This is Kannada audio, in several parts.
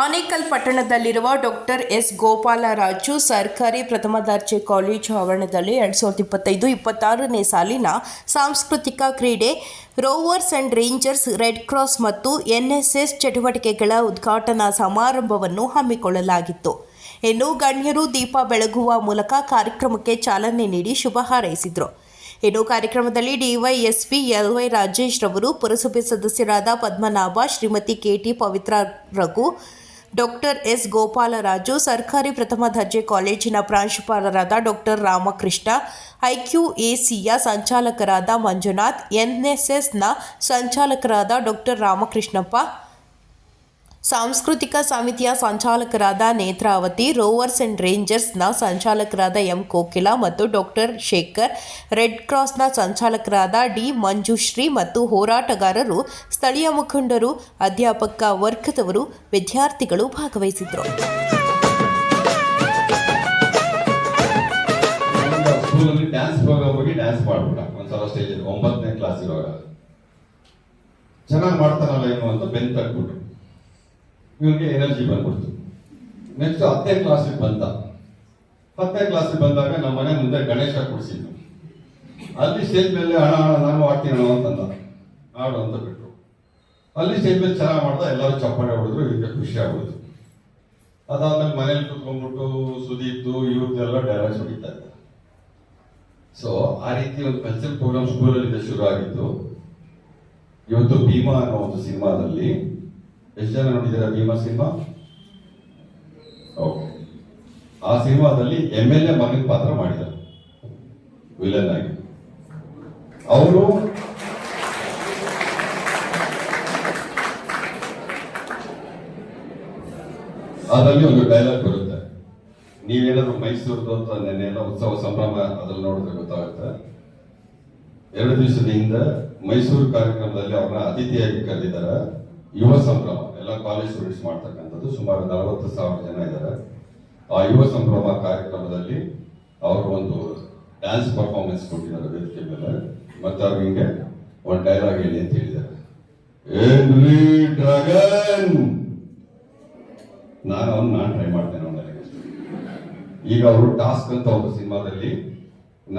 ಆನೇಕಲ್ ಪಟ್ಟಣದಲ್ಲಿರುವ ಡಾಕ್ಟರ್ ಎಸ್ ಗೋಪಾಲರಾಜು ಸರ್ಕಾರಿ ಪ್ರಥಮ ದರ್ಜೆ ಕಾಲೇಜು ಆವರಣದಲ್ಲಿ 2025-26ನೇ ಸಾಲಿನ ಸಾಂಸ್ಕೃತಿಕ ಕ್ರೀಡೆ, rovers and rangers, red cross ಮತ್ತು ಎನ್ಎಸ್ಎಸ್ ಚಟುವಟಿಕೆಗಳ ಉದ್ಘಾಟನಾ ಸಮಾರಂಭವನ್ನು ಹಮ್ಮಿಕೊಳ್ಳಲಾಗಿತ್ತು. ಇನ್ನು ಗಣ್ಯರು ದೀಪ ಬೆಳಗುವ ಮೂಲಕ ಕಾರ್ಯಕ್ರಮಕ್ಕೆ ಚಾಲನೆ ನೀಡಿ ಶುಭ ಹಾರೈಸಿದರು. ಇನ್ನು ಕಾರ್ಯಕ್ರಮದಲ್ಲಿ ಡಿವೈಎಸ್ಪಿ ಎಲ್ವೈ ರಾಜೇಶ್ ರವರು, ಪುರಸಭೆ ಸದಸ್ಯರಾದ Padmanabha, Shrimati KT Pavitra Raghu, doctor S Gopalaraju, ಸರ್ಕಾರಿ ಪ್ರಥಮ ದರ್ಜೆ ಕಾಲೇಜಿನ ಪ್ರಾಂಶುಪಾಲರಾದ ಡಾಕ್ಟರ್ ರಾಮಕೃಷ್ಣ, ಐಕ್ಯೂಎಸಿಯ ಸಂಚಾಲಕರಾದ ಮಂಜುನಾಥ್, ಎನ್ಎಸ್ಎಸ್ನ ಸಂಚಾಲಕರಾದ ಡಾಕ್ಟರ್ ರಾಮಕೃಷ್ಣಪ್ಪ, ಸಾಂಸ್ಕೃತಿಕ ಸಮಿತಿಯ ಸಂಚಾಲಕರಾದ ನೇತ್ರಾವತಿ, ರೋವರ್ಸ್ ಅಂಡ್ ರೇಂಜರ್ಸ್ನ ಸಂಚಾಲಕರಾದ ಎಂ ಕೋಕಿಲ ಮತ್ತು ಡಾಕ್ಟರ್ ಶೇಖರ್, ರೆಡ್ ಕ್ರಾಸ್ನ ಸಂಚಾಲಕರಾದ ಡಿ ಮಂಜುಶ್ರೀ ಮತ್ತು ಹೋರಾಟಗಾರರು, ಸ್ಥಳೀಯ ಮುಖಂಡರು, ಅಧ್ಯಾಪಕ ವರ್ಗದವರು, ವಿದ್ಯಾರ್ಥಿಗಳು ಭಾಗವಹಿಸಿದರು. ಚೆನ್ನಾಗಿ ಮಾಡ್ತಾನಲ್ಲ ಏನು ಅಂತ ಬೆಂತ್ ಹಾಕ್ಬಿಟ್ಟು ಇವನಿಗೆ ಎನರ್ಜಿ ಬಂದ್ಬಿಡ್ತು. ನೆಕ್ಸ್ಟ್ 10ನೇ ಕ್ಲಾಸಿಗೆ ಬಂದ. 10ನೇ ಕ್ಲಾಸಿಗೆ ಬಂದಾಗ ನಮ್ಮ ಮನೆ ಮುಂದೆ ಗಣೇಶ ಕೊಡಿಸಿದ್ನು. ಅಲ್ಲಿ ಸ್ಟೇಜ್ ಮೇಲೆ ಹಣ ನಾನು ಆಡ್ತೀನಿ ಅಂತಂದ, ಆಡು ಅಂತ ಬಿಟ್ರು. ಅಲ್ಲಿ ಸ್ಟೇಜ್ ಮೇಲೆ ಚೆನ್ನಾಗಿ ಮಾಡ್ದ, ಎಲ್ಲರೂ ಚಪ್ಪಾಳೆ ಹೊಡೆದ್ರು, ಇವರಿಗೆ ಖುಷಿ ಆಗ್ಬಿಡ್ತು. ಅದಾದ್ಮೇಲೆ ಮನೇಲಿ ಕುತ್ಕೊಂಡ್ಬಿಟ್ಟು ಸುದೀಪ್ದು ಇವ್ರದ್ದೆಲ್ಲ ಡೈಲಾಗ್ಸ್ ಹೊಡಿತಾ ಇದ್ದ. ಸೊ ಆ ರೀತಿ ಒಂದು ಕಲ್ಚರಲ್ ಪ್ರೋಗ್ರಾಮ್ ಸ್ಕೂಲಲ್ಲಿ ಶುರು ಆಗಿತ್ತು. ಇವತ್ತು ಭೀಮಾ ಅನ್ನೋ ಒಂದು ಸಿನಿಮಾದಲ್ಲಿ ಎಷ್ಟು ಜನ ನೋಡಿದ್ದೀರಾ? ಭೀಮಾ ಸಿನಿಮಾ. ಓಕೆ, ಆ ಸಿನಿಮಾದಲ್ಲಿ MLA ಮಗನ ಪಾತ್ರ ಮಾಡಿದ್ದಾರೆ ವಿಲನ್ ಆಗಿ. ಅವರು ಅದರಲ್ಲಿ ಒಂದು ಡೈಲಾಗ್ ಬರುತ್ತೆ, ನೀವೇನಾದ್ರು ಮೈಸೂರದು ಅಂತ ನೆನ್ನೆಲ್ಲ ಉತ್ಸವ ಸಂಭ್ರಮ ಅದ್ರಲ್ಲಿ ನೋಡಿದ್ರೆ ಗೊತ್ತಾಗುತ್ತೆ. 2 ದಿವಸದ ಹಿಂದೆ ಮೈಸೂರು ಕಾರ್ಯಕ್ರಮದಲ್ಲಿ ಅವ್ರನ್ನ ಅತಿಥಿಯಾಗಿ ಕರೆದಿದ್ದಾರೆ. ಯುವ ಸಂಭ್ರಮ ಎಲ್ಲ ಕಾಲೇಜ್ ಸ್ಟೂಡೆಂಟ್ಸ್ ಮಾಡ್ತಕ್ಕಂಥದ್ದು, ಸುಮಾರು 40,000 ಜನ ಇದ್ದಾರೆ. ಆ ಯುವ ಸಂಭ್ರಮ ಕಾರ್ಯಕ್ರಮದಲ್ಲಿ ಅವರು ಒಂದು ಡ್ಯಾನ್ಸ್ ಪರ್ಫಾರ್ಮೆನ್ಸ್ ಕೊಟ್ಟಿದ್ದಾರೆ ವೇದಿಕೆ ಮೇಲೆ. ಮತ್ತೆ ಅವ್ರಿಗೆ ಹಿಂಗೆ ಒಂದು ಡೈಲಾಗ್ ಹೇಳಿ ಅಂತ ಹೇಳಿದ್ದಾರೆ, ಏನ್ರಿ ಡ್ರ್ಯಾಗನ್. ನಾನು ಟ್ರೈ ಮಾಡ್ತೇನೆ ಅವನಲ್ಲಿ. ಈಗ ಅವರು ಟಾಸ್ಕ್ ಅಂತ ಒಂದು ಸಿನಿಮಾದಲ್ಲಿ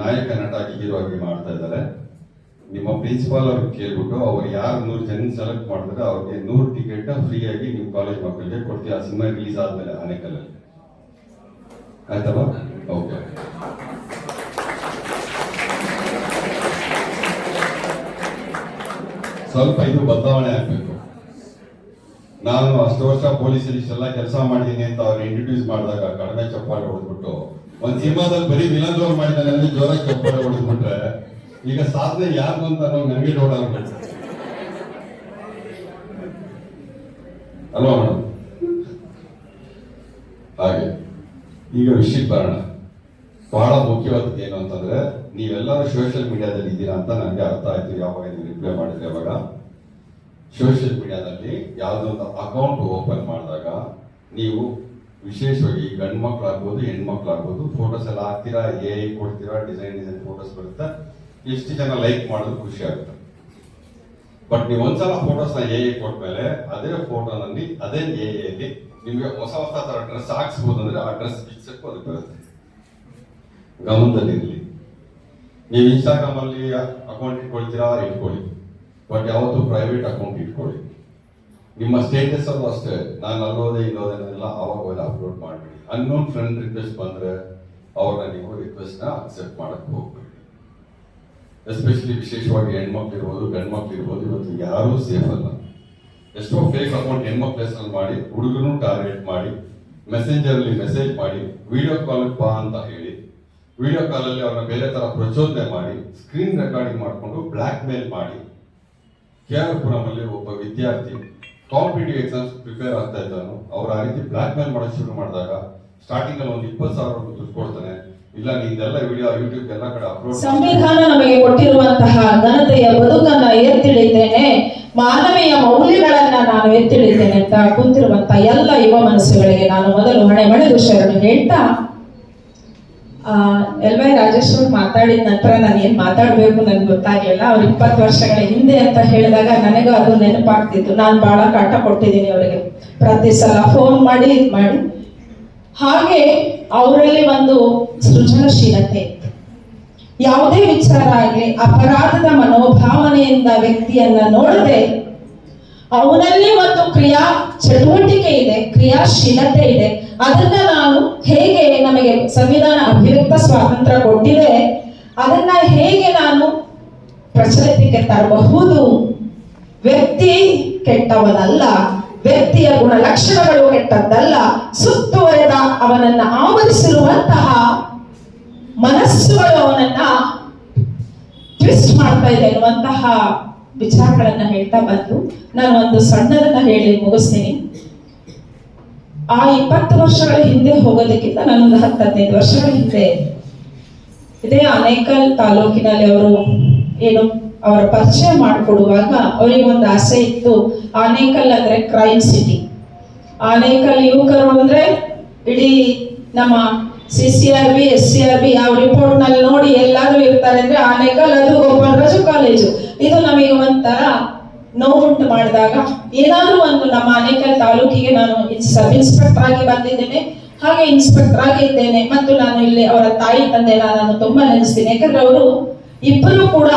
ನಾಯಕ ನಟ ಹೀರೋ ಆಗಿ ಮಾಡ್ತಾ ಇದ್ದಾರೆ. ನಿಮ್ಮ ಪ್ರಿನ್ಸಿಪಾಲ್ ಅವ್ರಿಗೆ ಕೇಳ್ಬಿಟ್ಟು ಅವ್ರು ಯಾರು 100 ಜನ ಸೆಲೆಕ್ಟ್ ಮಾಡಿದ್ರೆ ಅವ್ರಿಗೆ 100 ಟಿಕೆಟ್ ಫ್ರೀ ಆಗಿ ನಿಮ್ಮ ಕಾಲೇಜ್ ಮಕ್ಕಳಿಗೆ ಕೊಡ್ತೀವಿ. ಆ ಸಿನಿಮಾ ರಿಲೀಸ್ ಆದ್ಮೇಲೆ ಆನೇಕಲ್ಲಲ್ಲಿ, ಆಯ್ತಲ್ಲ? ಓಕೆ. ಸ್ವಲ್ಪ ಇದು ಬದಲಾವಣೆ ಆಗ್ಬೇಕು. ನಾನು ಅಷ್ಟು ವರ್ಷ ಪೊಲೀಸಲ್ಲಿ ಇಷ್ಟೆಲ್ಲ ಕೆಲಸ ಮಾಡಿದ್ದೀನಿ ಅಂತ ಅವ್ರು ಇಂಟ್ರೊಡ್ಯೂಸ್ ಮಾಡಿದಾಗ ಕಡಿಮೆ ಚಪ್ಪಾಳೆ ಹೊಡೆದ್ಬಿಟ್ಟು, ಒಂದ್ ಸಿನಿಮಾದಲ್ಲಿ ಬರೀ ವಿಲನ್ ರೋಲ್ ಮಾಡಿದ್ದಾನೆ ಅಂದ್ರೆ ಜೋರಾಗಿ ಚಪ್ಪಾಳೆ ಹೊಡೆದ್ಬಿಟ್ರೆ ಈಗ ಸಾಧನೆ ಯಾರು ಅಂತ ನನಗೆ ಡೌಟ್ ಆಗ್ಬೇಕು ಅಲ್ವಾ ಮೇಡಮ್? ಹಾಗೆ ಈಗ ವಿಷಯಕ್ಕೆ ಬರೋಣ. ಬಹಳ ಮುಖ್ಯವಾದದ್ದು ಏನು ಅಂತಂದ್ರೆ, ನೀವೆಲ್ಲರೂ ಸೋಷಿಯಲ್ ಮೀಡಿಯಾದಲ್ಲಿ ಇದ್ದೀರಾ ಅಂತ ನನಗೆ ಅರ್ಥ ಆಯ್ತು ಯಾವಾಗ ನೀವು ರಿಪ್ಲೈ ಮಾಡಿದ್ರೆ. ಯಾವಾಗ ಸೋಷಿಯಲ್ ಮೀಡಿಯಾದಲ್ಲಿ ಯಾವುದೋ ಒಂದು ಅಕೌಂಟ್ ಓಪನ್ ಮಾಡಿದಾಗ ನೀವು ವಿಶೇಷವಾಗಿ ಗಂಡು ಮಕ್ಕಳಾಗ್ಬೋದು ಹೆಣ್ಮಕ್ಳಾಗ್ಬೋದು ಫೋಟೋಸ್ ಎಲ್ಲ ಹಾಕ್ತೀರಾ, AI ಕೊಡ್ತೀರಾ, ಡಿಸೈನ್ ಫೋಟೋಸ್ ಬರುತ್ತೆ. ಎಷ್ಟು ಜನ ಲೈಕ್ ಮಾಡಿದ್ರು ಖುಷಿ ಆಗುತ್ತೆ. ಬಟ್ ನೀವು ಒಂದ್ಸಲ ಫೋಟೋಸ್ನ AI ಕೊಟ್ಮೇಲೆ ಅದೇ ಫೋಟೋನಲ್ಲಿ ಅದೇ AI ನಿಮ್ಗೆ ಹೊಸ ತರ ಡ್ರೆಸ್ ಹಾಕ್ಸ್ಬೋದು ಅಂದ್ರೆ ಆ ಡ್ರೆಸ್ ಬಿಚ್ಚಕ್ಕೂ ಅದು ಬರುತ್ತೆ. ಗಮನದಲ್ಲಿರಲಿ. ನೀವು ಇನ್ಸ್ಟಾಗ್ರಾಮ್ ಅಲ್ಲಿ ಅಕೌಂಟ್ ಇಟ್ಕೊಳ್ತೀರಾ, ಇಟ್ಕೊಳ್ಳಿ, ಬಟ್ ಯಾವತ್ತು ಪ್ರೈವೇಟ್ ಅಕೌಂಟ್ ಇಟ್ಕೊಳ್ಳಿ. ನಿಮ್ಮ ಸ್ಟೇಟಸ್ ಅಲ್ಲೂ ಅಷ್ಟೇ, ನಾನು ಅಲ್ಲೋದೆ ಇಲ್ಲೋದೇನೆಲ್ಲ ಆವಾಗ ಅಪ್ಲೋಡ್ ಮಾಡಬೇಡಿ. ಅನ್ನೋನ್ ಫ್ರೆಂಡ್ ರಿಕ್ವೆಸ್ಟ್ ಬಂದ್ರೆ ಅವ್ರನ್ನ ನೀವು ರಿಕ್ವೆಸ್ಟ್ ನ ಅಕ್ಸೆಪ್ಟ್ ಮಾಡಕ್ ಹೋಗ್ಬೇಡಿ. ಎಸ್ಪೆಷಲಿ ವಿಶೇಷವಾಗಿ ಹೆಣ್ಮಕ್ಳು ಇರ್ಬೋದು, ಗಂಡು ಮಕ್ಳು ಇರ್ಬೋದು, ಇವತ್ತು ಯಾರೂ ಸೇಫ್ ಅಲ್ಲ. ಎಷ್ಟೋ ಫೇಕ್ ಅಕೌಂಟ್ ಹೆಣ್ಮಕ್ಳ ಹೆಸರಲ್ಲಿ ಮಾಡಿ ಹುಡುಗರು ಟಾರ್ಗೆಟ್ ಮಾಡಿ ಮೆಸೆಂಜರ್ ಅಲ್ಲಿ ಮೆಸೇಜ್ ಮಾಡಿ ವಿಡಿಯೋ ಕಾಲ್ ಬಾ ಅಂತ ಹೇಳಿ ವಿಡಿಯೋ ಕಾಲ್ ಅಲ್ಲಿ ಅವ್ರನ್ನ ಬೇರೆ ತರ ಪ್ರಚೋದನೆ ಮಾಡಿ ಸ್ಕ್ರೀನ್ ರೆಕಾರ್ಡಿಂಗ್ ಮಾಡಿಕೊಂಡು ಬ್ಲಾಕ್ ಮೇಲ್ ಮಾಡಿ. KR ಅಲ್ಲಿ ಒಬ್ಬ ವಿದ್ಯಾರ್ಥಿ ಕಾಂಪಿಟೇಟಿವ್ ಎಕ್ಸಾಮ್ಸ್ ಪ್ರಿಪೇರ್ ಆಗ್ತಾ ಇದ್ದಾನು. ಅವ್ರು ಆ ರೀತಿ ಬ್ಲಾಕ್ ಮೇಲ್ ಮಾಡೋಕೆ ಶುರು ಮಾಡಿದಾಗ ಸ್ಟಾರ್ಟಿಂಗ್ ಅಲ್ಲಿ ಒಂದು 20,000 ದುಡ್ಡು ಕೊಡ್ತಾನೆ. ಇಲ್ಲ ನಿಂದೆಲ್ಲ ವಿಡಿಯೋ ಯೂಟ್ಯೂಬ್ ಎಲ್ಲ ಕಡೆ ಅಪ್ಲೋಡ್. ಸಂವಿಧಾನ ನಮಗೆ ಕೊಟ್ಟಿರುವಂತಹ ಘನತೆಯ ಬದುಕನ್ನ ಎತ್ತಿಳಿದ್ದೇನೆ, ಮಾನವೀಯ ಮೌಲ್ಯಗಳನ್ನ ನಾನು ಎತ್ತಿಳಿದ್ದೇನೆ ಅಂತ ಕುಂತಿರುವಂತಹ ಎಲ್ಲ ಯುವ ಮನಸ್ಸುಗಳಿಗೆ ನಾನು ಮೊದಲು ಹಣೆ ಬಳೆದು ಶರಣು ಹೇಳ್ತಾ, ಎಲ್ ವೈ ರಾಜೇಶ್ ಅವ್ರು ಮಾತಾಡಿದ ನಂತರ ನಾನು ಏನ್ ಮಾತಾಡ್ಬೇಕು ನನ್ಗೆ ಗೊತ್ತಾಗ್ಲಿಲ್ಲ. ಅವ್ರು 20 ವರ್ಷಗಳ ಹಿಂದೆ ಅಂತ ಹೇಳಿದಾಗ ನನಗೂ ಅದು ನೆನಪಾಗ್ತಿತ್ತು. ನಾನು ಬಹಳ ಕಾಟ ಕೊಟ್ಟಿದ್ದೀನಿ ಅವರಿಗೆ, ಪ್ರತಿ ಸಲ ಫೋನ್ ಮಾಡಿ ಇದ್ ಮಾಡಿ. ಹಾಗೆ ಅವರಲ್ಲಿ ಒಂದು ಸೃಜನಶೀಲತೆ ಇತ್ತು. ಯಾವುದೇ ವಿಚಾರ ಆಗಲಿ ಅಪರಾಧದ ಮನೋಭಾವನೆಯಿಂದ ವ್ಯಕ್ತಿಯನ್ನ ನೋಡದೆ ಅವನಲ್ಲಿ ಒಂದು ಕ್ರಿಯಾ ಚಟುವಟಿಕೆ ಇದೆ, ಕ್ರಿಯಾಶೀಲತೆ ಇದೆ. ಅದನ್ನ ನಾನು ಹೇಗೆ, ನಮಗೆ ಸಂವಿಧಾನ ಅಭಿವ್ಯಕ್ತ ಸ್ವಾತಂತ್ರ್ಯ ಕೊಟ್ಟಿದೆ, ಅದನ್ನ ಹೇಗೆ ನಾನು ಪ್ರಚಲಿತಕ್ಕೆ ತರಬಹುದು. ವ್ಯಕ್ತಿ ಕೆಟ್ಟವನಲ್ಲ, ವ್ಯಕ್ತಿಯ ಗುಣಲಕ್ಷಣಗಳು ಕೆಟ್ಟದ್ದಲ್ಲ, ಸುತ್ತುವರೆದ ಅವನನ್ನ ಆವರಿಸಿರುವಂತಹ ಮನಸ್ಸುಗಳು ಅವನನ್ನ ಟ್ವಿಸ್ಟ್ ಮಾಡ್ತಾ ಇದೆ ಅನ್ನುವಂತಹ ವಿಚಾರಗಳನ್ನ ಹೇಳ್ತಾ ಬಂದು ನಾನು ಒಂದು ಸಣ್ಣದನ್ನ ಹೇಳಿ ಮುಗಿಸ್ತೀನಿ. ಆ 20 ವರ್ಷಗಳ ಹಿಂದೆ ಹೋಗೋದಕ್ಕಿಂತ ನಾನೊಂದು 10-15 ವರ್ಷಗಳ ಹಿಂದೆ ಇದೇ ಆನೇಕಲ್ ತಾಲೂಕಿನಲ್ಲಿ ಅವರು ಏನು ಅವರ ಪರಿಚಯ ಮಾಡಿಕೊಡುವಾಗ ಅವರಿಗೆ ಒಂದು ಆಸೆ ಇತ್ತು. ಆನೇಕಲ್ ಅಂದ್ರೆ ಕ್ರೈಮ್ ಸಿಟಿ, ಆನೇಕಲ್ ಯುವಕರು ಅಂದ್ರೆ ಇಡೀ ನಮ್ಮ CCRB SCRB ಯಾವ ರಿಪೋರ್ಟ್ ನಲ್ಲಿ ನೋಡಿ ಎಲ್ಲಾದ್ರೂ ಇರ್ತಾರೆ ಅಂದ್ರೆ ಆನೇಕಲ್, ಅದು ಗೋಪಾಲರಾಜು ಕಾಲೇಜು. ಇದು ನಮಗೆ ಒಂಥರ ನೋವುಂಟು ಮಾಡಿದಾಗ ಏನಾದ್ರೂ ಒಂದು ನಮ್ಮ ಆನೇಕಲ್ ತಾಲೂಕಿಗೆ, ನಾನು ಸಬ್ ಇನ್ಸ್ಪೆಕ್ಟರ್ ಆಗಿ ಬಂದಿದ್ದೇನೆ, ಹಾಗೆ ಇನ್ಸ್ಪೆಕ್ಟರ್ ಆಗಿ ಇದ್ದೇನೆ, ಮತ್ತು ನಾನು ಇಲ್ಲಿ ಅವರ ತಾಯಿ ತಂದೆ ನಾನು ತುಂಬಾ ನೆನೆಸ್ತೀನಿ. ಯಾಕಂದ್ರೆ ಅವರು ಇಬ್ಬರು ಕೂಡ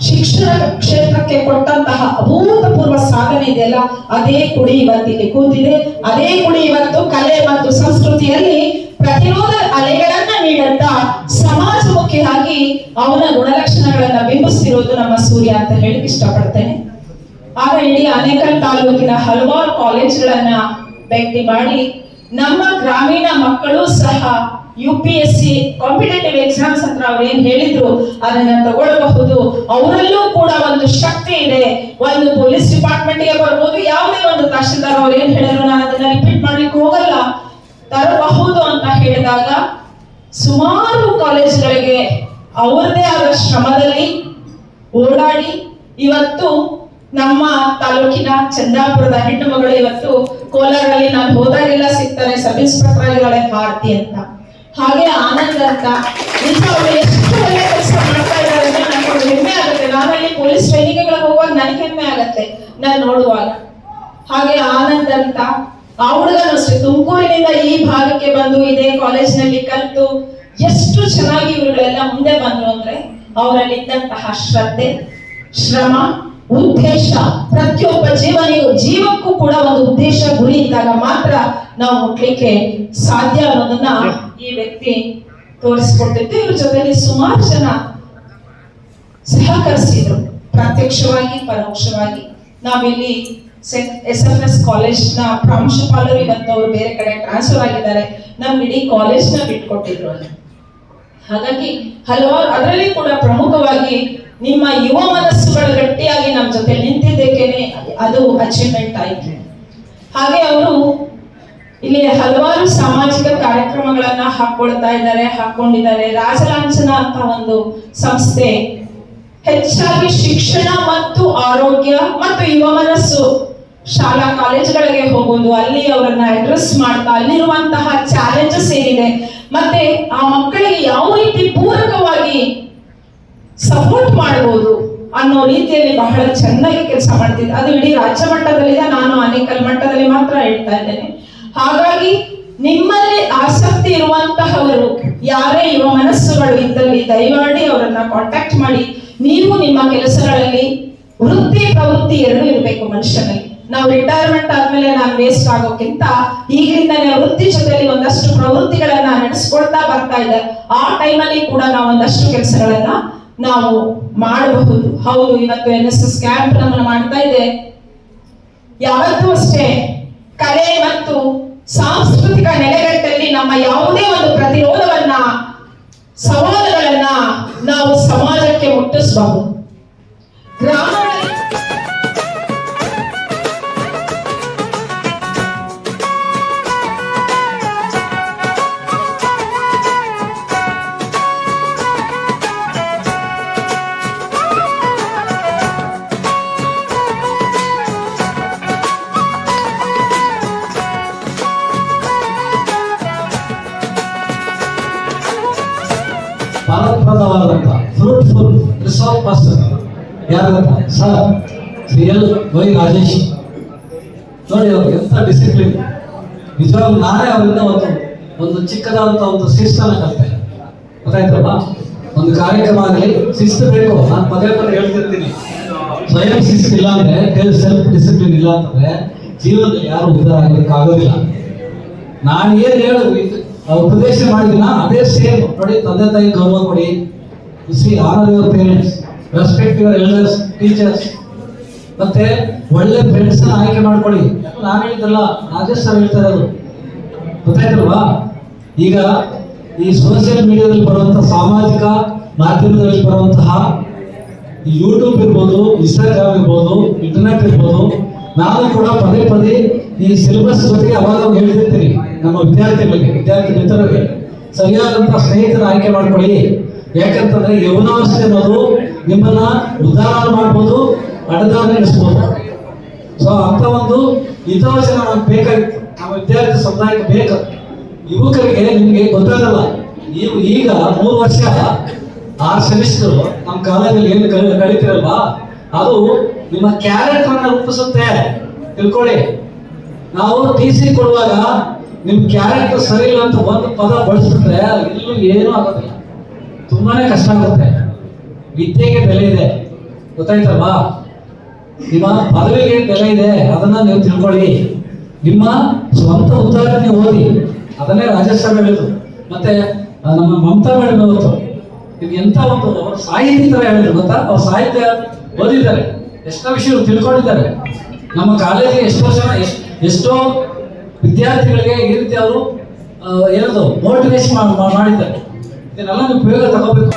ಶಿಕ್ಷಣ ಕ್ಷೇತ್ರಕ್ಕೆ ಕೊಟ್ಟಂತಹ ಅಭೂತಪೂರ್ವ ಸಾಧನೆ ಇದೆಯಲ್ಲ, ಅದೇ ಕುಡಿ ಇವತ್ತಿಗೆ ಕೂತಿದೆ. ಅದೇ ಕುಡಿ ಇವತ್ತು ಕಲೆ ಮತ್ತು ಸಂಸ್ಕೃತಿಯಲ್ಲಿ ಪ್ರತಿರೋಧ ಅಲೆಗಳನ್ನ ನೀಡುತ್ತಾ ಸಮಾಜಮುಖಿಯಾಗಿ ಅವನ ಗುಣಲಕ್ಷಣಗಳನ್ನ ಬಿಂಬಿಸ್ತಿರೋದು ನಮ್ಮ ಸೂರ್ಯ ಅಂತ ಹೇಳಿಕ್ ಇಷ್ಟಪಡ್ತೇನೆ. ಆಗ ಇಡೀ ಆನೇಕಲ್ ತಾಲೂಕಿನ ಹಲವಾರು ಕಾಲೇಜ್ಗಳನ್ನ ಭೇಟಿ ಮಾಡಿ ನಮ್ಮ ಗ್ರಾಮೀಣ ಮಕ್ಕಳು ಸಹ UPSC ಕಾಂಪಿಟೇಟಿವ್ ಎಕ್ಸಾಮ್ಸ್ ಅಂತ ಅವ್ರು ಏನ್ ಹೇಳಿದ್ರು ಅದನ್ನ ತಗೊಳ್ಬಹುದು, ಅವರಲ್ಲೂ ಕೂಡ ಒಂದು ಶಕ್ತಿ ಇದೆ, ಒಂದು ಪೊಲೀಸ್ ಡಿಪಾರ್ಟ್ಮೆಂಟ್ ಗೆ ಬರ್ಬೋದು, ಯಾವುದೇ ಒಂದು ತಹಶೀಲ್ದಾರ್ ಅವ್ರು ಏನ್ ಹೇಳಿದ್ರು ನಾನು ಅದನ್ನ ರಿಪೀಟ್ ಮಾಡ್ಲಿಕ್ಕೆ ಹೋಗಲ್ಲ, ತರಬಹುದು ಅಂತ ಹೇಳಿದಾಗ ಸುಮಾರು ಕಾಲೇಜ್ಗಳಿಗೆ ಅವರದೇ ಆದ ಶ್ರಮದಲ್ಲಿ ಓಡಾಡಿ ಇವತ್ತು ನಮ್ಮ ತಾಲೂಕಿನ ಚಂದಾಪುರದ ಹೆಣ್ಣು ಮಗಳು ಇವತ್ತು ಕೋಲಾರಲ್ಲಿ ನಾನು ಹೋದಾಗೆಲ್ಲ ಸಿಗ್ತಾರೆ, ಸಬ್ ಇನ್ಸ್ಪೆಕ್ಟರ್ ಆಗಿದ್ದಾಳೆ ಭಾರತಿ ಅಂತ. ಹಾಗೆ ಆನಂದ್ ಅಂತ ನಿಜ ಅವರು ಎಷ್ಟು ಒಳ್ಳೆ ಕೆಲಸ ಮಾಡ್ತಾ ಇದ್ದಾರೆ ಅಂದ್ರೆ ನನಗೆ ಹೆಮ್ಮೆ ಆಗುತ್ತೆ. ನಾನಲ್ಲಿ ಪೊಲೀಸ್ ಟ್ರೈನಿಂಗ್ಗಳಿಗೆ ಹೋಗುವಾಗ ನನಗೆ ಹೆಮ್ಮೆ ಆಗತ್ತೆ ನಾನು ನೋಡುವಾಗ. ಹಾಗೆ ಆನಂದ್ ಅಂತ ಆ ಹುಡುಗನು ಅಷ್ಟೇ ತುಮಕೂರಿನಿಂದ ಈ ಭಾಗಕ್ಕೆ ಬಂದು ಇದೇ ಕಾಲೇಜ್ನಲ್ಲಿ ಕಲಿತು ಎಷ್ಟು ಚೆನ್ನಾಗಿ ಇವುಗಳೆಲ್ಲ ಮುಂದೆ ಬಂದ್ರು ಅಂದ್ರೆ ಅವರಲ್ಲಿ ಇದ್ದಂತಹ ಶ್ರದ್ಧೆ, ಶ್ರಮ, ಉದ್ದೇಶ, ಪ್ರತಿಯೊಬ್ಬ ಜೀವಕ್ಕೂ ಕೂಡ ಒಂದು ಉದ್ದೇಶ, ಗುರಿ ಇದ್ದಾಗ ಮಾತ್ರ ನಾವು ಮುಟ್ಲಿಕ್ಕೆ ಸಾಧ್ಯ ಅನ್ನೋದನ್ನ ಈ ವ್ಯಕ್ತಿ ತೋರಿಸ್ಕೊಟ್ಟಿದ್ದು. ಇವ್ರ ಜೊತೆಲಿ ಸುಮಾರು ಜನ ಸಹಕರಿಸಿದ್ರು, ಪ್ರತ್ಯಕ್ಷವಾಗಿ ಪರೋಕ್ಷವಾಗಿ. ನಾವಿಲ್ಲಿ SFS ಕಾಲೇಜ್ನ ಪ್ರಾಂಶುಪಾಲರು ಇವತ್ತು ಅವರು ಬೇರೆ ಕಡೆ ಟ್ರಾನ್ಸ್ಫರ್ ಆಗಿದ್ದಾರೆ, ನಮ್ಗೆ ಇಡೀ ಕಾಲೇಜ್ನ ಬಿಟ್ಕೊಟ್ಟಿದ್ರು ಅಲ್ಲಿ. ಹಾಗಾಗಿ ಹಲವಾರು, ಅದರಲ್ಲಿ ಕೂಡ ಪ್ರಮುಖವಾಗಿ ನಿಮ್ಮ ಯುವ ಮನಸ್ಸುಗಳು ಗಟ್ಟಿಯಾಗಿ ನಮ್ಮ ಜೊತೆ ನಿಂತಿದ್ದಕ್ಕೇನೆ ಅದು ಅಚೀವ್ಮೆಂಟ್ ಆಯ್ತು. ಹಾಗೆ ಅವರು ಇಲ್ಲಿ ಹಲವಾರು ಸಾಮಾಜಿಕ ಕಾರ್ಯಕ್ರಮಗಳನ್ನ ಹಾಕೊಂಡಿದ್ದಾರೆ. ರಾಜಲಾಂಛನ ಅಂತ ಒಂದು ಸಂಸ್ಥೆ ಹೆಚ್ಚಾಗಿ ಶಿಕ್ಷಣ ಮತ್ತು ಆರೋಗ್ಯ ಮತ್ತು ಯುವ ಮನಸ್ಸು ಶಾಲಾ ಕಾಲೇಜುಗಳಿಗೆ ಹೋಗೋದು, ಅಲ್ಲಿ ಅವರನ್ನ ಅಡ್ರೆಸ್ ಮಾಡ್ತಾ ಅಲ್ಲಿರುವಂತಹ ಚಾಲೆಂಜಸ್ ಏನಿದೆ ಮತ್ತೆ ಆ ಮಕ್ಕಳಿಗೆ ಯಾವ ರೀತಿ ಪೂರಕವಾಗಿ ಸಪೋರ್ಟ್ ಮಾಡಬಹುದು ಅನ್ನೋ ರೀತಿಯಲ್ಲಿ ಬಹಳ ಚೆನ್ನಾಗಿ ಕೆಲಸ ಮಾಡ್ತಿದ್ದೆ. ಅದು ಇಡೀ ರಾಜ್ಯ ಮಟ್ಟದಲ್ಲಿದೆ, ನಾನು ಆನೇಕಲ್ ಮಟ್ಟದಲ್ಲಿ ಮಾತ್ರ ಹೇಳ್ತಾ ಇದ್ದೇನೆ. ಹಾಗಾಗಿ ನಿಮ್ಮಲ್ಲಿ ಆಸಕ್ತಿ ಇರುವಂತಹವರು ಯಾರೇ ಯುವ ಮನಸ್ಸುಗಳು ಇದ್ದಲ್ಲಿ ದಯಮಾಡಿ ಅವರನ್ನ ಕಾಂಟ್ಯಾಕ್ಟ್ ಮಾಡಿ. ನೀವು ನಿಮ್ಮ ಕೆಲಸಗಳಲ್ಲಿ ವೃತ್ತಿ ಪ್ರವೃತ್ತಿ ಎರಡೂ ಇರಬೇಕು ಮನುಷ್ಯನಲ್ಲಿ. ನಾವು ರಿಟೈರ್ಮೆಂಟ್ ಆದ್ಮೇಲೆ ನಾನು ವೇಸ್ಟ್ ಆಗೋಕ್ಕಿಂತ ಈಗಿಂದನೇ ವೃತ್ತಿ ಜೊತೆಲಿ ಒಂದಷ್ಟು ಪ್ರವೃತ್ತಿಗಳನ್ನ ನಡೆಸ್ಕೊಳ್ತಾ ಬರ್ತಾ ಇದೆ. ಆ ಟೈಮಲ್ಲಿ ಕೂಡ ನಾವು ಒಂದಷ್ಟು ಕೆಲಸಗಳನ್ನ ನಾವು ಮಾಡಬಹುದು. ಹೌದು, ಇವತ್ತು NSS ಕ್ಯಾಂಪ್ ನಮ್ಮನ್ನ ಮಾಡ್ತಾ ಇದೆ. ಯಾವತ್ತೂ ಅಷ್ಟೇ ಕಲೆ ಮತ್ತು ಸಾಂಸ್ಕೃತಿಕ ನೆಲೆಗಟ್ಟಲ್ಲಿ ನಮ್ಮ ಯಾವುದೇ ಒಂದು ಪ್ರತಿರೋಧವನ್ನ, ಸವಾಲುಗಳನ್ನ ನಾವು ಸಮಾಜಕ್ಕೆ ಮುಟ್ಟಿಸಬಹುದು. ಗ್ರಾಮಗಳಲ್ಲಿ ಫಲಪ್ರದವಾದಂಥ ಫ್ರೂಟ್ಫುಲ್ ರಿಸಾರ್ಟ್ ಪರ್ಸನ್ ಯಾರು ಗೊತ್ತಾ ಸರ್ CL.Y. ರಾಜೇಶ್. ನೋಡಿ ಅವ್ರು ಎಂಥ ಡಿಸಿಪ್ಲಿನ್. ನಿಜವಾಗ್ಲೂ ನಾನೇ ಅವರಿಂದ ಒಂದು ಚಿಕ್ಕದಾದಂಥ ಒಂದು ಶಿಸ್ತನ್ನು ಕಲಿತೆ. ಗೊತ್ತಾಯ್ತಲ್ವಾ? ಒಂದು ಕಾರ್ಯಕ್ರಮ ಆಗಲಿ ಶಿಸ್ತು ಬೇಕು. ನಾನು ಪದೇ ಹೇಳ್ತಿರ್ತೀನಿ, ಸ್ವಯಂ ಶಿಸ್ತು ಇಲ್ಲ ಅಂದ್ರೆ, ಸೆಲ್ಫ್ ಡಿಸಿಪ್ಲಿನ್ ಇಲ್ಲ ಅಂತಂದ್ರೆ ಜೀವನದಲ್ಲಿ ಯಾರು ಉದ್ಧಾರ ಆಗೋದಕ್ಕಾಗೋದಿಲ್ಲ. ನಾನು ಏನು ಹೇಳು ಉಪದೇಶ ಮಾಡಿದಿನ ಅದೇ ಸೇಮ್. ನೋಡಿ, ತಂದೆ ತಾಯಿ ಗೌರವ ಕೊಡಿ, honour your parents, respect your elders, teachers, ಮತ್ತೆ ಒಳ್ಳೆ ಫ್ರೆಂಡ್ಸ್ ಆಯ್ಕೆ ಮಾಡ್ಕೊಳ್ಳಿ. ನಾನು ಹೇಳಿದ್ದಲ್ಲ, ರಾಜೇಶ್ ಸರ್ ಹೇಳ್ತಾ ಇರೋದು. ಗೊತ್ತಾಯ್ತಲ್ವಾ? ಈಗ ಈ ಸೋಷಿಯಲ್ ಮೀಡಿಯಾದಲ್ಲಿ ಬರುವಂತಹ ಸಾಮಾಜಿಕ ಮಾಧ್ಯಮದಲ್ಲಿ ಬರುವಂತಹ ಯೂಟ್ಯೂಬ್ ಇರ್ಬೋದು, ಇನ್ಸ್ಟಾಗ್ರಾಮ್ ಇರ್ಬೋದು, ಇಂಟರ್ನೆಟ್ ಇರ್ಬೋದು, ನಾನು ಕೂಡ ಪದೇ ಈ ಸಿಲೆಬಸ್ ಜೊತೆಗೆ ಅವಾಗ ಹೇಳ್ತಿರ್ತೀನಿ ನಮ್ಮ ವಿದ್ಯಾರ್ಥಿ ಮಿತ್ರರಿಗೆ ಸರಿಯಾದಂತಹ ಸ್ನೇಹಿತರ ಆಯ್ಕೆ ಮಾಡ್ಕೊಳ್ಳಿ. ಯಾಕಂತಂದ್ರೆ ಯೌವನಾವಸ್ಥೆ ಅನ್ನೋದು ನಿಮ್ಮನ್ನ ಉದ್ಧಾರ ಮಾಡ್ಬೋದು, ಅಡದಾನ ನಡೆಸ್ಬೋದು. ಸೊ ಅಂತ ಒಂದು ಹಿತವಚನ ನಮ್ಗೆ ಬೇಕಾಗಿತ್ತು, ನಮ್ಮ ವಿದ್ಯಾರ್ಥಿ ಸಮುದಾಯಕ್ಕೆ ಬೇಕು. ಯುವಕರಿಗೆ ನಿಮ್ಗೆ ಗೊತ್ತಾಗಲ್ಲ, ನೀವು ಈಗ 3 ವರ್ಷ 6 ಸೆಮಿಸ್ಟರ್ ನಮ್ಮ ಕಾಲೇಜಲ್ಲಿ ಏನು ಕಲಿತಿರಲ್ವಾ, ಅದು ನಿಮ್ಮ ಕ್ಯಾರೆಕ್ಟರ್ ಅನ್ನ ರೂಪಿಸುತ್ತೆ. ತಿಳ್ಕೊಳ್ಳಿ, ನಾವು TC ಕೊಡುವಾಗ ನಿಮ್ ಕ್ಯಾರೆಕ್ಟರ್ ಸರಿ ಇಲ್ಲ ಅಂತ ಒಂದು ಪದ ಬಳಸಿದ್ರೆ ಇಲ್ಲೂ ಏನೂ ಆಗೋದಿಲ್ಲ, ತುಂಬಾನೇ ಕಷ್ಟ ಆಗುತ್ತೆ. ವಿದ್ಯೆಗೆ ಬೆಲೆ ಇದೆ, ಗೊತ್ತಾಯ್ತಲ್ವಾ? ನಿಮ್ಮ ಪದವಿಗೆ ಬೆಲೆ ಇದೆ, ಅದನ್ನ ನೀವು ತಿಳ್ಕೊಳ್ಳಿ. ನಿಮ್ಮ ಸ್ವಂತ ಉದಾಹರಣೆ ನೀವು ಓದಿ, ಅದನ್ನೇ ರಾಜೇಶ್ ಸರ್ ಹೇಳಿದ್ರು. ಮತ್ತೆ ನಮ್ಮ ಮಮತಾ ಮೇಡಮ್ ಅವತ್ತು ನಿಮ್ಗೆ ಎಂತ ಒಂದು ಸಾಹಿತಿ ತರ ಹೇಳಿದ್ರು ಗೊತ್ತಾ? ಅವ್ರು ಸಾಹಿತ್ಯ ಓದಿದ್ದಾರೆ, ಎಷ್ಟೋ ವಿಷಯ ತಿಳ್ಕೊಂಡಿದ್ದಾರೆ. ನಮ್ಮ ಕಾಲೇಜಿಗೆ ಎಷ್ಟೋ ವಿದ್ಯಾರ್ಥಿಗಳಿಗೆ ಈ ರೀತಿ ಅವರು ಏನದು ಮೋಟಿವೇಶನ್ ಮಾಡಿದ್ದಾರೆ. ಇದನ್ನೆಲ್ಲ ನೀವು ಉಪಯೋಗ ತಗೋಬೇಕು.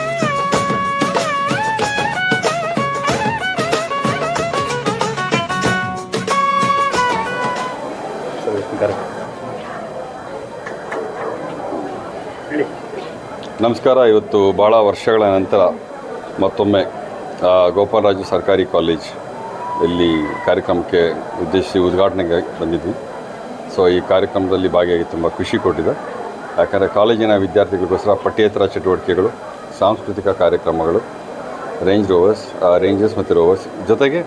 ನಮಸ್ಕಾರ. ಇವತ್ತು ಭಾಳ ವರ್ಷಗಳ ನಂತರ ಮತ್ತೊಮ್ಮೆ ಗೋಪಾಲರಾಜು ಸರ್ಕಾರಿ ಕಾಲೇಜ್ ಇಲ್ಲಿ ಕಾರ್ಯಕ್ರಮಕ್ಕೆ ಉದ್ದೇಶಿಸಿ ಉದ್ಘಾಟನೆಗೆ ಬಂದಿದ್ವಿ. ಸೊ ಈ ಕಾರ್ಯಕ್ರಮದಲ್ಲಿ ಭಾಗಿಯಾಗಿ ತುಂಬ ಖುಷಿ ಕೊಟ್ಟಿದೆ. ಯಾಕಂದರೆ ಕಾಲೇಜಿನ ವಿದ್ಯಾರ್ಥಿಗಳಿಗೋಸ್ಕರ ಪಠ್ಯೇತರ ಚಟುವಟಿಕೆಗಳು, ಸಾಂಸ್ಕೃತಿಕ ಕಾರ್ಯಕ್ರಮಗಳು, ರೇಂಜರ್ಸ್ ಮತ್ತು ರೋವರ್ಸ್ ಜೊತೆಗೆ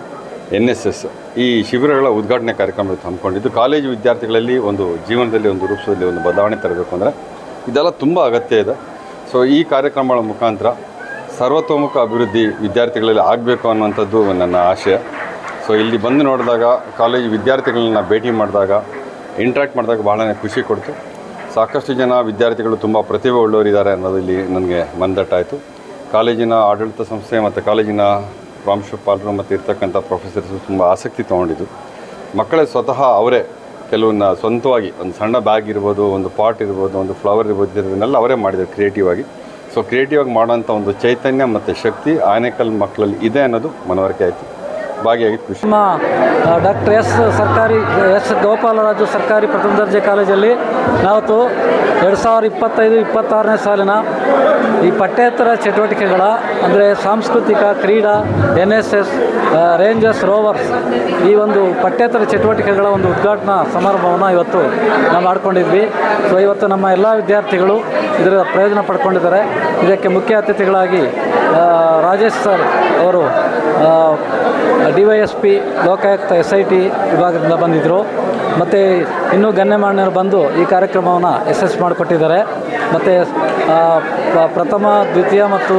NSS ಈ ಶಿಬಿರಗಳ ಉದ್ಘಾಟನೆ ಕಾರ್ಯಕ್ರಮ ಹಮ್ಮಿಕೊಂಡಿದ್ದು, ಕಾಲೇಜು ವಿದ್ಯಾರ್ಥಿಗಳಲ್ಲಿ ಒಂದು ಜೀವನದಲ್ಲಿ ಒಂದು ರೂಪಿಸೋದಲ್ಲಿ ಒಂದು ಬದಲಾವಣೆ ತರಬೇಕು ಅಂದರೆ ಇದೆಲ್ಲ ತುಂಬ ಅಗತ್ಯ ಇದೆ. ಸೊ ಈ ಕಾರ್ಯಕ್ರಮಗಳ ಮುಖಾಂತರ ಸರ್ವತೋಮುಖ ಅಭಿವೃದ್ಧಿ ವಿದ್ಯಾರ್ಥಿಗಳಲ್ಲಿ ಆಗಬೇಕು ಅನ್ನುವಂಥದ್ದು ನನ್ನ ಆಶಯ. ಸೊ ಇಲ್ಲಿ ಬಂದು ನೋಡಿದಾಗ, ಕಾಲೇಜು ವಿದ್ಯಾರ್ಥಿಗಳನ್ನ ಭೇಟಿ ಮಾಡಿದಾಗ, ಇಂಟ್ರ್ಯಾಕ್ಟ್ ಮಾಡಿದಾಗ ಬಹಳನೇ ಖುಷಿ ಕೊಡ್ತು. ಸಾಕಷ್ಟು ಜನ ವಿದ್ಯಾರ್ಥಿಗಳು ತುಂಬ ಪ್ರತಿಭೆ ಉಳ್ಳವರಿದ್ದಾರೆ ಅನ್ನೋದು ಇಲ್ಲಿ ನನಗೆ ಮನದಟ್ಟಾಯಿತು. ಕಾಲೇಜಿನ ಆಡಳಿತ ಸಂಸ್ಥೆ ಮತ್ತು ಕಾಲೇಜಿನ ಪ್ರಾಂಶುಪಾಲರು ಮತ್ತು ಇರ್ತಕ್ಕಂಥ ಪ್ರೊಫೆಸರ್ಸು ತುಂಬ ಆಸಕ್ತಿ ತೊಗೊಂಡಿದ್ದು. ಮಕ್ಕಳೇ ಸ್ವತಃ ಅವರೇ ಕೆಲವನ್ನ ಸ್ವಂತವಾಗಿ ಒಂದು ಸಣ್ಣ ಬ್ಯಾಗ್ ಇರ್ಬೋದು, ಒಂದು ಪಾಟ್ ಇರ್ಬೋದು, ಒಂದು ಫ್ಲವರ್ ಇರ್ಬೋದು, ಇದನ್ನೆಲ್ಲ ಅವರೇ ಮಾಡಿದ್ದಾರೆ ಕ್ರಿಯೇಟಿವ್ ಆಗಿ. ಸೊ ಕ್ರಿಯೇಟಿವ್ ಆಗಿ ಮಾಡೋಂಥ ಒಂದು ಚೈತನ್ಯ ಮತ್ತು ಶಕ್ತಿ ಆನೇಕಲ್ ಮಕ್ಕಳಲ್ಲಿ ಇದೆ ಅನ್ನೋದು ಮನವರಿಕೆ ಆಯಿತು. ಭಾಗಿಯಾಗಿ ಖುಷಿ. ನಮ್ಮ ಡಾಕ್ಟರ್ ಎಸ್ ಗೋಪಾಲರಾಜು ಸರ್ಕಾರಿ ಪ್ರಥಮ ದರ್ಜೆ ಕಾಲೇಜಲ್ಲಿ ನಾವತ್ತು 2025-26ನೇ ಸಾಲಿನ ಈ ಪಠ್ಯೇತರ ಚಟುವಟಿಕೆಗಳ ಅಂದರೆ ಸಾಂಸ್ಕೃತಿಕ, ಕ್ರೀಡಾ, NSS, ರೇಂಜರ್ಸ್, ರೋವರ್ಸ್ ಈ ಒಂದು ಪಠ್ಯೇತರ ಚಟುವಟಿಕೆಗಳ ಒಂದು ಉದ್ಘಾಟನಾ ಸಮಾರಂಭವನ್ನು ಇವತ್ತು ನಾವು ಮಾಡ್ಕೊಂಡಿದ್ವಿ. ಸೊ ಇವತ್ತು ನಮ್ಮ ಎಲ್ಲ ವಿದ್ಯಾರ್ಥಿಗಳು ಇದರ ಪ್ರಯೋಜನ ಪಡ್ಕೊಂಡಿದ್ದಾರೆ. ಇದಕ್ಕೆ ಮುಖ್ಯ ಅತಿಥಿಗಳಾಗಿ ರಾಜೇಶ್ ಸರ್ ಅವರು DYSP ಲೋಕಾಯುಕ್ತ SIT ವಿಭಾಗದಿಂದ ಬಂದಿದ್ದರು. ಮತ್ತು ಇನ್ನೂ ಗಣ್ಯಮಾನ್ಯರು ಬಂದು ಈ ಕಾರ್ಯಕ್ರಮವನ್ನು ಯಶಸ್ವಿ ಮಾಡಿಕೊಟ್ಟಿದ್ದಾರೆ. ಮತ್ತು ಪ್ರಥಮ, ದ್ವಿತೀಯ ಮತ್ತು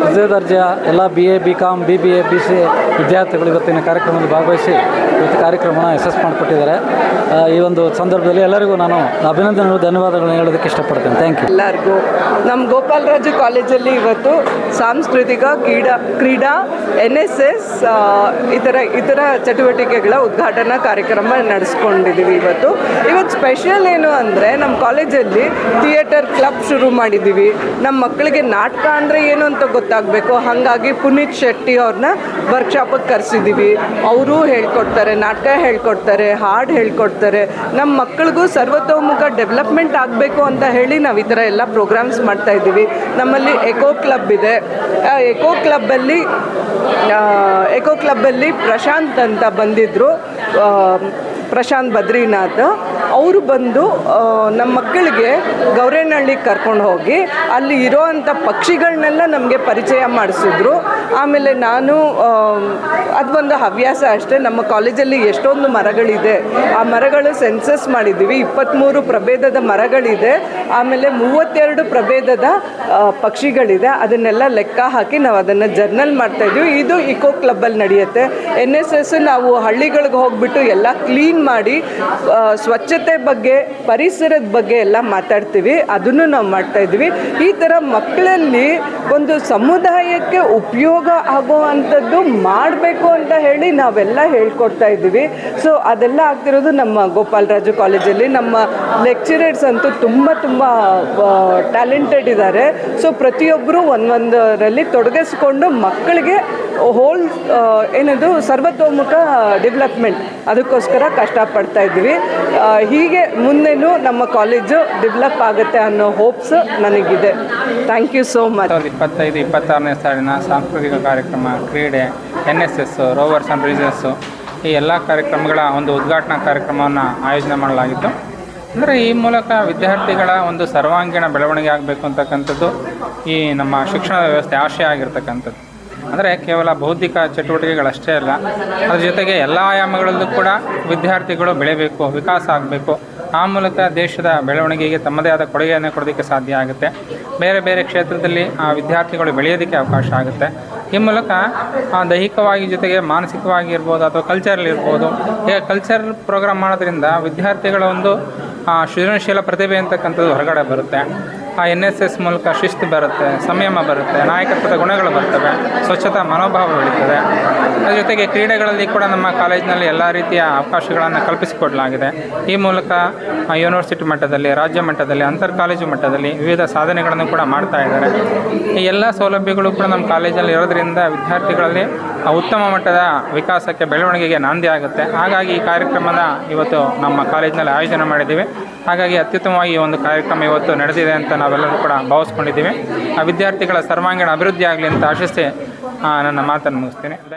ದ್ವಿತೀಯ ದರ್ಜೆಯ ಎಲ್ಲ BA, BCom, BBA, BCA ವಿದ್ಯಾರ್ಥಿಗಳು ಇವತ್ತಿನ ಕಾರ್ಯಕ್ರಮದಲ್ಲಿ ಭಾಗವಹಿಸಿ ಇವತ್ತು ಕಾರ್ಯಕ್ರಮವನ್ನು ಯಶಸ್ವಿ ಮಾಡಿಕೊಟ್ಟಿದ್ದಾರೆ. ಈ ಒಂದು ಸಂದರ್ಭದಲ್ಲಿ ಎಲ್ಲರಿಗೂ ನಾನು ಅಭಿನಂದನೆಗಳು, ಧನ್ಯವಾದಗಳನ್ನು ಹೇಳೋದಕ್ಕೆ ಇಷ್ಟಪಡ್ತೇನೆ. Thank you. ಎಲ್ಲರಿಗೂ ನಮ್ಮ ಗೋಪಾಲರಾಜು ಕಾಲೇಜಲ್ಲಿ ಇವತ್ತು ಸಾಂಸ್ಕೃತಿಕ, ಕ್ರೀಡಾ, NSS ಇತರ ಚಟುವಟಿಕೆಗಳ ಉದ್ಘಾಟನಾ ಕಾರ್ಯಕ್ರಮ ನಡೆಸ್ಕೊಂಡಿದ್ದೀವಿ. ಇವತ್ತು ಸ್ಪೆಷಲ್ ಏನು ಅಂದರೆ ನಮ್ಮ ಕಾಲೇಜಲ್ಲಿ ಥಿಯೇಟರ್ ಕ್ಲಬ್ ಶುರು ಮಾಡಿದ್ದೀವಿ. ನಮ್ಮ ಮಕ್ಕಳಿಗೆ ನಾಟಕ ಅಂದರೆ ಏನು ಅಂತ ಗೊತ್ತಾಗಬೇಕು. ಹಾಗಾಗಿ ಪುನೀತ್ ಶೆಟ್ಟಿ ಅವ್ರನ್ನ ವರ್ಕ್ಶಾಪಿಗೆ ಕರೆಸಿದ್ದೀವಿ. ಅವರು ಹೇಳ್ಕೊಡ್ತಾರೆ, ನಾಟಕ ಹೇಳ್ಕೊಡ್ತಾರೆ, ಹಾಡು ಹೇಳ್ಕೊಡ್ತಾರೆ. ನಮ್ಮ ಮಕ್ಕಳಿಗೂ ಸರ್ವತೋಮುಖ ಡೆವಲಪ್ಮೆಂಟ್ ಆಗಬೇಕು ಅಂತ ಹೇಳಿ ನಾವು ಈ ಥರ ಎಲ್ಲ ಪ್ರೋಗ್ರಾಮ್ಸ್ ಮಾಡ್ತಾಯಿದ್ದೀವಿ. ನಮ್ಮಲ್ಲಿ ಎಕೋ ಕ್ಲಬ್ ಇದೆ. ಎಕೋ ಕ್ಲಬ್ಬಲ್ಲಿ ಪ್ರಶಾಂತ್ ಅಂತ ಬಂದಿದ್ದರು. ಪ್ರಶಾಂತ್ ಬದ್ರಿನಾಥ್ ಅವರು ಬಂದು ನಮ್ಮ ಮಕ್ಕಳಿಗೆ ಗೌರೇನಹಳ್ಳಿಗೆ ಕರ್ಕೊಂಡು ಹೋಗಿ ಅಲ್ಲಿ ಇರೋವಂಥ ಪಕ್ಷಿಗಳನ್ನೆಲ್ಲ ನಮಗೆ ಪರಿಚಯ ಮಾಡಿಸಿದ್ರು. ಆಮೇಲೆ ನಾನು ಅದೊಂದು ಹವ್ಯಾಸ ಅಷ್ಟೇ, ನಮ್ಮ ಕಾಲೇಜಲ್ಲಿ ಎಷ್ಟೊಂದು ಮರಗಳಿದೆ, ಆ ಮರಗಳು ಸೆನ್ಸಸ್ ಮಾಡಿದ್ದೀವಿ. 23 ಪ್ರಭೇದದ ಮರಗಳಿದೆ, ಆಮೇಲೆ 32 ಪ್ರಭೇದದ ಪಕ್ಷಿಗಳಿದೆ. ಅದನ್ನೆಲ್ಲ ಲೆಕ್ಕ ಹಾಕಿ ನಾವು ಅದನ್ನು ಜರ್ನಲ್ ಮಾಡ್ತಾಯಿದ್ವಿ. ಇದು ಇಕೋ ಕ್ಲಬ್ಬಲ್ಲಿ ನಡೆಯುತ್ತೆ. NSS ನಾವು ಹಳ್ಳಿಗಳಿಗೆ ಹೋಗ್ಬಿಟ್ಟು ಎಲ್ಲ ಕ್ಲೀನ್ ಮಾಡಿ ಸ್ವಚ್ಛತೆ ಬಗ್ಗೆ, ಪರಿಸರದ ಬಗ್ಗೆ ಎಲ್ಲ ಮಾತಾಡ್ತೀವಿ. ಅದನ್ನು ನಾವು ಮಾಡ್ತಾಯಿದ್ವಿ. ಈ ಥರ ಮಕ್ಕಳಲ್ಲಿ ಒಂದು ಸಮುದಾಯಕ್ಕೆ ಉಪಯೋಗ ಆಗೋ ಅಂಥದ್ದು ಮಾಡಬೇಕು ಅಂತ ಹೇಳಿ ನಾವೆಲ್ಲ ಹೇಳ್ಕೊಡ್ತಾ ಇದ್ದೀವಿ. ಸೊ ಅದೆಲ್ಲ ಆಗ್ತಿರೋದು ನಮ್ಮ ಗೋಪಾಲರಾಜು ಕಾಲೇಜಲ್ಲಿ. ನಮ್ಮ ಲೆಕ್ಚರರ್ಸ್ ಅಂತೂ ತುಂಬ ಟ್ಯಾಲೆಂಟೆಡ್ ಇದ್ದಾರೆ. ಸೊ ಪ್ರತಿಯೊಬ್ಬರು ಒಂದೊಂದರಲ್ಲಿ ತೊಡಗಿಸ್ಕೊಂಡು ಮಕ್ಕಳಿಗೆ ಹೋಲ್ ಏನದು ಸರ್ವತೋಮುಖ ಡೆವಲಪ್ಮೆಂಟ್ ಅದಕ್ಕೋಸ್ಕರ ಕಷ್ಟಪಡ್ತಾ ಇದ್ದೀವಿ. ಹೀಗೆ ಮುಂದೆನೂ ನಮ್ಮ ಕಾಲೇಜು ಡೆವಲಪ್ ಆಗುತ್ತೆ ಅನ್ನೋ ಹೋಪ್ಸ್ ನನಗಿದೆ. Thank you so much. 2025-26ನೇ ಸಾಲಿನ ಸಾಂಸ್ಕೃತಿಕ ಕಾರ್ಯಕ್ರಮ, ಕ್ರೀಡೆ, NSS, ರೋವರ್ಸ್ ಆ್ಯಂಡ್ ರೀಸನ್ಸು ಈ ಎಲ್ಲ ಕಾರ್ಯಕ್ರಮಗಳ ಒಂದು ಉದ್ಘಾಟನಾ ಕಾರ್ಯಕ್ರಮವನ್ನು ಆಯೋಜನೆ ಮಾಡಲಾಗಿತ್ತು. ಅಂದರೆ ಈ ಮೂಲಕ ವಿದ್ಯಾರ್ಥಿಗಳ ಒಂದು ಸರ್ವಾಂಗೀಣ ಬೆಳವಣಿಗೆ ಆಗಬೇಕು ಅಂತಕ್ಕಂಥದ್ದು ಈ ನಮ್ಮ ಶಿಕ್ಷಣ ವ್ಯವಸ್ಥೆ ಆಶಯ ಆಗಿರ್ತಕ್ಕಂಥದ್ದು. ಅಂದರೆ ಕೇವಲ ಬೌದ್ಧಿಕ ಚಟುವಟಿಕೆಗಳಷ್ಟೇ ಅಲ್ಲ, ಅದ್ರ ಜೊತೆಗೆ ಎಲ್ಲ ಆಯಾಮಗಳಲ್ಲೂ ಕೂಡ ವಿದ್ಯಾರ್ಥಿಗಳು ಬೆಳೆಯಬೇಕು, ವಿಕಾಸ ಆಗಬೇಕು. ಆ ಮೂಲಕ ದೇಶದ ಬೆಳವಣಿಗೆಗೆ ತಮ್ಮದೇ ಆದ ಕೊಡುಗೆಯನ್ನು ಕೊಡೋದಕ್ಕೆ ಸಾಧ್ಯ ಆಗುತ್ತೆ. ಬೇರೆ ಬೇರೆ ಕ್ಷೇತ್ರದಲ್ಲಿ ಆ ವಿದ್ಯಾರ್ಥಿಗಳು ಬೆಳೆಯೋದಕ್ಕೆ ಅವಕಾಶ ಆಗುತ್ತೆ. ಈ ಮೂಲಕ ದೈಹಿಕವಾಗಿ ಜೊತೆಗೆ ಮಾನಸಿಕವಾಗಿ ಇರ್ಬೋದು ಅಥವಾ ಕಲ್ಚರಲ್ಲಿ ಇರ್ಬೋದು. ಈಗ ಕಲ್ಚರಲ್ ಪ್ರೋಗ್ರಾಮ್ ಮಾಡೋದ್ರಿಂದ ವಿದ್ಯಾರ್ಥಿಗಳ ಒಂದು ಸೃಜನಶೀಲ ಪ್ರತಿಭೆ ಅಂತಕ್ಕಂಥದ್ದು ಹೊರಗಡೆ ಬರುತ್ತೆ. ಆ NSS ಮೂಲಕ ಶಿಸ್ತು ಬರುತ್ತೆ, ಸಂಯಮ ಬರುತ್ತೆ, ನಾಯಕತ್ವದ ಗುಣಗಳು ಬರ್ತವೆ, ಸ್ವಚ್ಛತಾ ಮನೋಭಾವ ಬೆಳೀತದೆ. ಅದ್ರ ಜೊತೆಗೆ ಕ್ರೀಡೆಗಳಲ್ಲಿ ಕೂಡ ನಮ್ಮ ಕಾಲೇಜಿನಲ್ಲಿ ಎಲ್ಲ ರೀತಿಯ ಅವಕಾಶಗಳನ್ನು ಕಲ್ಪಿಸಿಕೊಡಲಾಗಿದೆ. ಈ ಮೂಲಕ ಯೂನಿವರ್ಸಿಟಿ ಮಟ್ಟದಲ್ಲಿ, ರಾಜ್ಯ ಮಟ್ಟದಲ್ಲಿ, ಅಂತರ್ ಕಾಲೇಜು ಮಟ್ಟದಲ್ಲಿ ವಿವಿಧ ಸಾಧನೆಗಳನ್ನು ಕೂಡ ಮಾಡ್ತಾ ಇದ್ದಾರೆ. ಈ ಎಲ್ಲ ಸೌಲಭ್ಯಗಳು ಕೂಡ ನಮ್ಮ ಕಾಲೇಜಲ್ಲಿ ಇರೋದ್ರಿಂದ ವಿದ್ಯಾರ್ಥಿಗಳಲ್ಲಿ ಉತ್ತಮ ಮಟ್ಟದ ವಿಕಾಸಕ್ಕೆ, ಬೆಳವಣಿಗೆಗೆ ನಾಂದಿ ಆಗುತ್ತೆ. ಹಾಗಾಗಿ ಈ ಕಾರ್ಯಕ್ರಮದ ಇವತ್ತು ನಮ್ಮ ಕಾಲೇಜಿನಲ್ಲಿ ಆಯೋಜನೆ ಮಾಡಿದ್ದೀವಿ. ಹಾಗಾಗಿ ಅತ್ಯುತ್ತಮವಾಗಿ ಈ ಒಂದು ಕಾರ್ಯಕ್ರಮ ಇವತ್ತು ನಡೆದಿದೆ ಅಂತ ನಾವೆಲ್ಲರೂ ಕೂಡ ಭಾವಿಸ್ಕೊಂಡಿದ್ದೀವಿ. ಆ ವಿದ್ಯಾರ್ಥಿಗಳ ಸರ್ವಾಂಗೀಣ ಅಭಿವೃದ್ಧಿ ಆಗಲಿ ಅಂತ ಆಶಿಸಿ ನನ್ನ ಮಾತನ್ನು ಮುಗಿಸ್ತೀನಿ. ಧನ್ಯವಾದ.